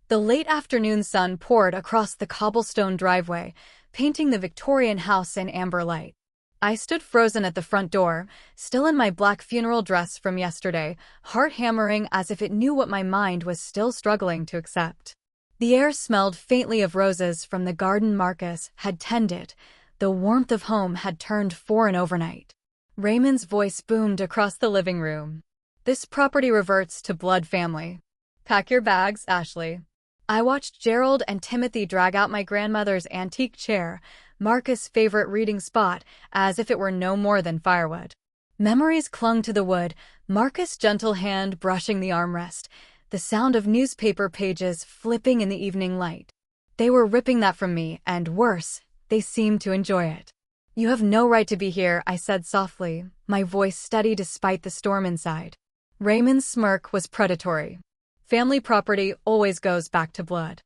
The late afternoon sun poured across the cobblestone driveway, painting the Victorian house in amber light. I stood frozen at the front door, still in my black funeral dress from yesterday, heart hammering as if it knew what my mind was still struggling to accept. The air smelled faintly of roses from the garden Marcus had tended. The warmth of home had turned foreign overnight. Raymond's voice boomed across the living room. This property reverts to blood family. Pack your bags, Ashley. I watched Gerald and Timothy drag out my grandmother's antique chair, Marcus' favorite reading spot, as if it were no more than firewood. Memories clung to the wood, Marcus' gentle hand brushing the armrest, the sound of newspaper pages flipping in the evening light. They were ripping that from me, and worse, they seemed to enjoy it. "You have no right to be here," I said softly, my voice steady despite the storm inside. Raymond's smirk was predatory. "Family property always goes back to blood.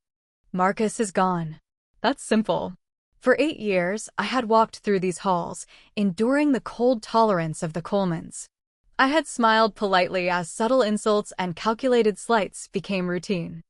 Marcus is gone. That's simple." For 8 years, I had walked through these halls, enduring the cold tolerance of the Colemans. I had smiled politely as subtle insults and calculated slights became routine.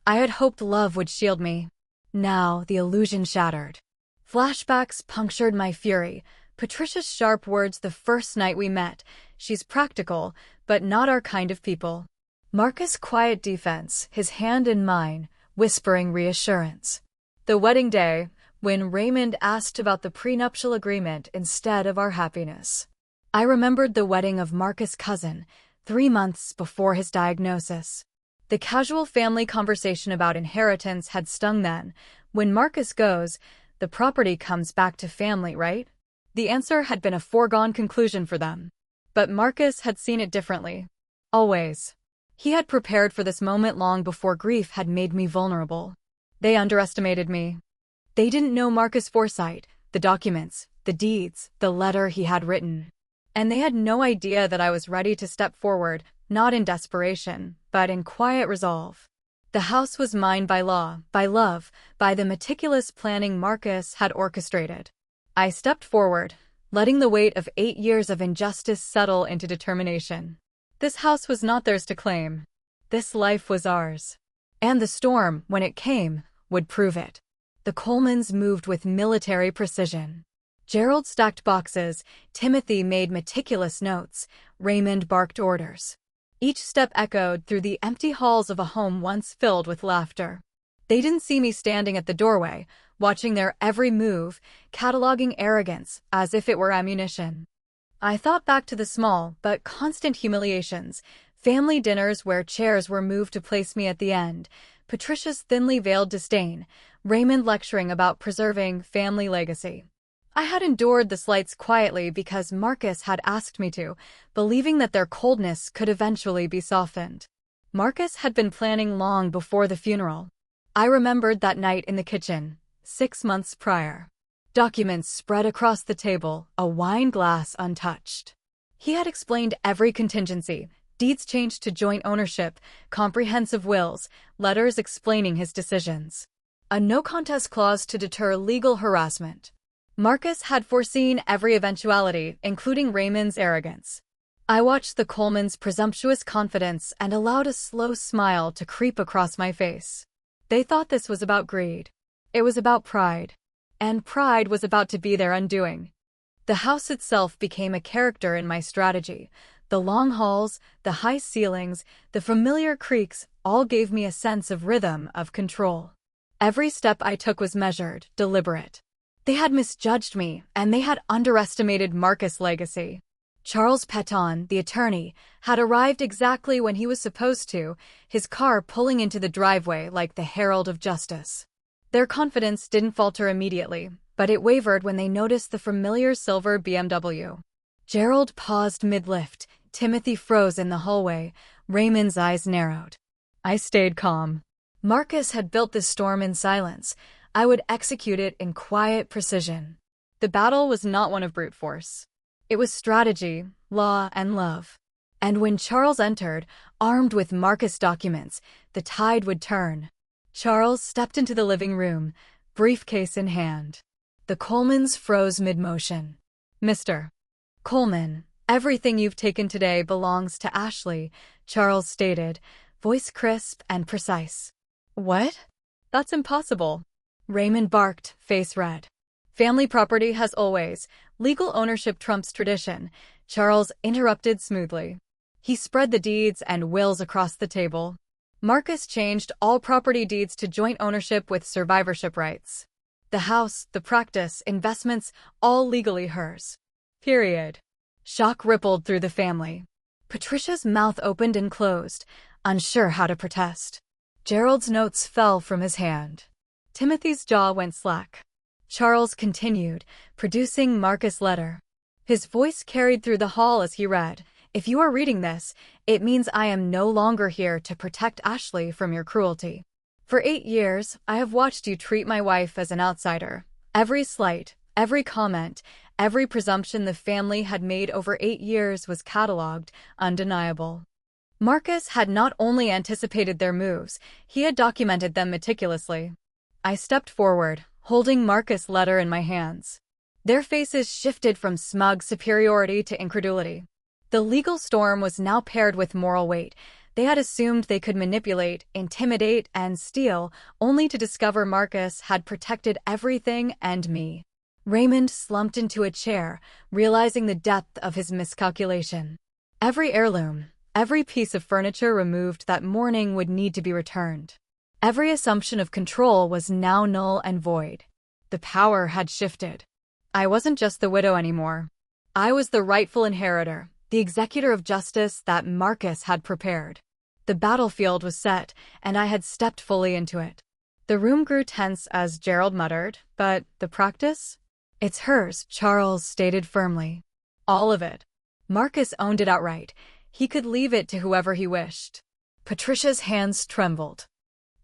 I had hoped love would shield me. Now, the illusion shattered. Flashbacks punctured my fury. Patricia's sharp words the first night we met. "She's practical, but not our kind of people." Marcus' quiet defense, his hand in mine, whispering reassurance. The wedding day, when Raymond asked about the prenuptial agreement instead of our happiness. I remembered the wedding of Marcus' cousin, 3 months before his diagnosis. The casual family conversation about inheritance had stung then. When Marcus goes, the property comes back to family, right? The answer had been a foregone conclusion for them. But Marcus had seen it differently. Always. He had prepared for this moment long before grief had made me vulnerable. They underestimated me. They didn't know Marcus' foresight, the documents, the deeds, the letter he had written. And they had no idea that I was ready to step forward, not in desperation, but in quiet resolve. The house was mine by law, by love, by the meticulous planning Marcus had orchestrated. I stepped forward, letting the weight of 8 years of injustice settle into determination. This house was not theirs to claim. This life was ours. And the storm, when it came, would prove it. The Colemans moved with military precision. Gerald stacked boxes, Timothy made meticulous notes, Raymond barked orders. Each step echoed through the empty halls of a home once filled with laughter. They didn't see me standing at the doorway, watching their every move, cataloging arrogance as if it were ammunition. I thought back to the small but constant humiliations, family dinners where chairs were moved to place me at the end, Patricia's thinly veiled disdain, Raymond lecturing about preserving family legacy. I had endured the slights quietly because Marcus had asked me to, believing that their coldness could eventually be softened. Marcus had been planning long before the funeral. I remembered that night in the kitchen, 6 months prior. Documents spread across the table, a wine glass untouched. He had explained every contingency, deeds changed to joint ownership, comprehensive wills, letters explaining his decisions. A no-contest clause to deter legal harassment. Marcus had foreseen every eventuality, including Raymond's arrogance. I watched the Colemans' presumptuous confidence and allowed a slow smile to creep across my face. They thought this was about greed. It was about pride. And pride was about to be their undoing. The house itself became a character in my strategy. The long halls, the high ceilings, the familiar creaks all gave me a sense of rhythm, of control. Every step I took was measured, deliberate. They had misjudged me, and they had underestimated Marcus' legacy. Charles Peton, the attorney, had arrived exactly when he was supposed to, his car pulling into the driveway like the herald of justice. Their confidence didn't falter immediately, but it wavered when they noticed the familiar silver BMW. Gerald paused mid-lift, Timothy froze in the hallway, Raymond's eyes narrowed. I stayed calm. Marcus had built this storm in silence. I would execute it in quiet precision. The battle was not one of brute force. It was strategy, law, and love. And when Charles entered, armed with Marcus documents, the tide would turn. Charles stepped into the living room, briefcase in hand. The Colemans froze mid-motion. "Mr. Coleman, everything you've taken today belongs to Ashley," Charles stated, voice crisp and precise. What? That's impossible. Raymond barked, face red. Family property has always. Legal ownership trumps tradition, Charles interrupted smoothly. He spread the deeds and wills across the table. Marcus changed all property deeds to joint ownership with survivorship rights. The house, the practice, investments, all legally hers. Period. Shock rippled through the family. Patricia's mouth opened and closed, unsure how to protest. Gerald's notes fell from his hand. Timothy's jaw went slack. Charles continued, producing Marcus' letter. His voice carried through the hall as he read, "If you are reading this, it means I am no longer here to protect Ashley from your cruelty. For 8 years, I have watched you treat my wife as an outsider. Every slight, every comment, every presumption the family had made over 8 years was catalogued, undeniable." Marcus had not only anticipated their moves, he had documented them meticulously. I stepped forward, holding Marcus' letter in my hands. Their faces shifted from smug superiority to incredulity. The legal storm was now paired with moral weight. They had assumed they could manipulate, intimidate, and steal, only to discover Marcus had protected everything and me. Raymond slumped into a chair, realizing the depth of his miscalculation. Every heirloom, every piece of furniture removed that morning would need to be returned. Every assumption of control was now null and void. The power had shifted. I wasn't just the widow anymore. I was the rightful inheritor, the executor of justice that Marcus had prepared. The battlefield was set, and I had stepped fully into it. The room grew tense as Gerald muttered, "But the practice? It's hers," Charles stated firmly. All of it. Marcus owned it outright. He could leave it to whoever he wished. Patricia's hands trembled.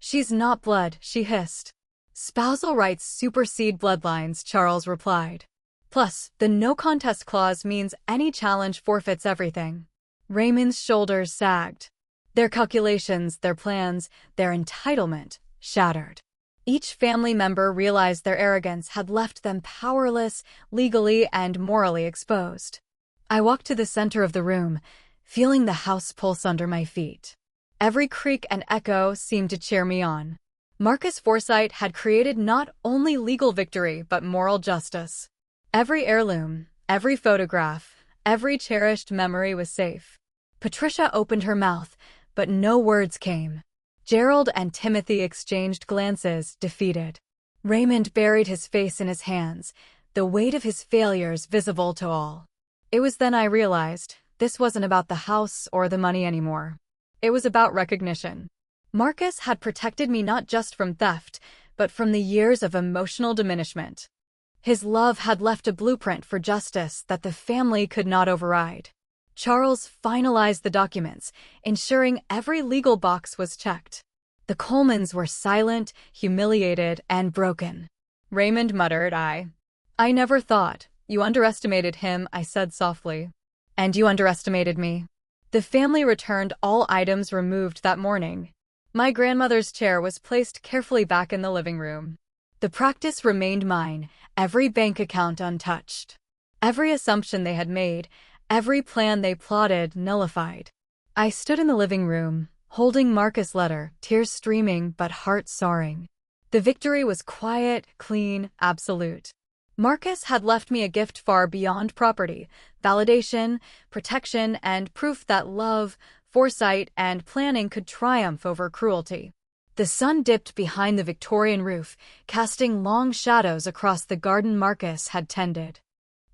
"She's not blood," she hissed. "Spousal rights supersede bloodlines," Charles replied. "Plus, the no-contest clause means any challenge forfeits everything." Raymond's shoulders sagged. Their calculations, their plans, their entitlement shattered. Each family member realized their arrogance had left them powerless, legally and morally exposed. I walked to the center of the room, feeling the house pulse under my feet. Every creak and echo seemed to cheer me on. Marcus' foresight had created not only legal victory but moral justice. Every heirloom, every photograph, every cherished memory was safe. Patricia opened her mouth, but no words came. Gerald and Timothy exchanged glances, defeated. Raymond buried his face in his hands, the weight of his failures visible to all. It was then I realized this wasn't about the house or the money anymore. It was about recognition. Marcus had protected me not just from theft, but from the years of emotional diminishment. His love had left a blueprint for justice that the family could not override. Charles finalized the documents, ensuring every legal box was checked. The Colemans were silent, humiliated, and broken. Raymond muttered, I never thought. You underestimated him," I said softly. "And you underestimated me." The family returned all items removed that morning. My grandmother's chair was placed carefully back in the living room. The practice remained mine, every bank account untouched. Every assumption they had made, every plan they plotted, nullified. I stood in the living room, holding Marcus' letter, tears streaming but heart soaring. The victory was quiet, clean, absolute. Marcus had left me a gift far beyond property, validation, protection, and proof that love, foresight, and planning could triumph over cruelty. The sun dipped behind the Victorian roof, casting long shadows across the garden Marcus had tended.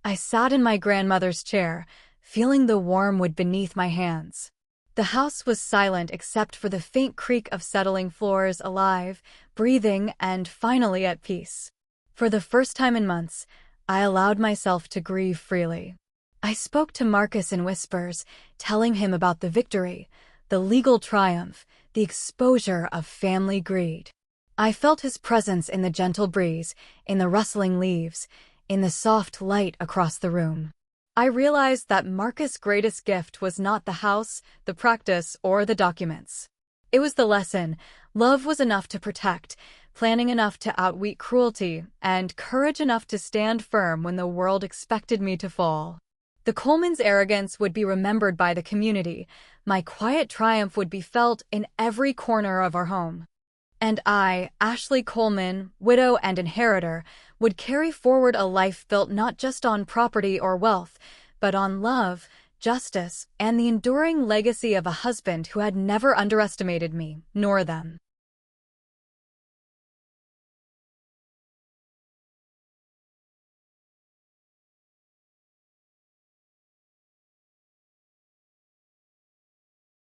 I sat in my grandmother's chair, feeling the warm wood beneath my hands. The house was silent except for the faint creak of settling floors, alive, breathing, and finally at peace. For the first time in months, I allowed myself to grieve freely. I spoke to Marcus in whispers, telling him about the victory, the legal triumph, the exposure of family greed. I felt his presence in the gentle breeze, in the rustling leaves, in the soft light across the room. I realized that Marcus' greatest gift was not the house, the practice, or the documents. It was the lesson. Love was enough to protect, planning enough to outwit cruelty, and courage enough to stand firm when the world expected me to fall. The Colemans' arrogance would be remembered by the community. My quiet triumph would be felt in every corner of our home. And I, Ashley Coleman, widow and inheritor, would carry forward a life built not just on property or wealth, but on love, justice, and the enduring legacy of a husband who had never underestimated me, nor them.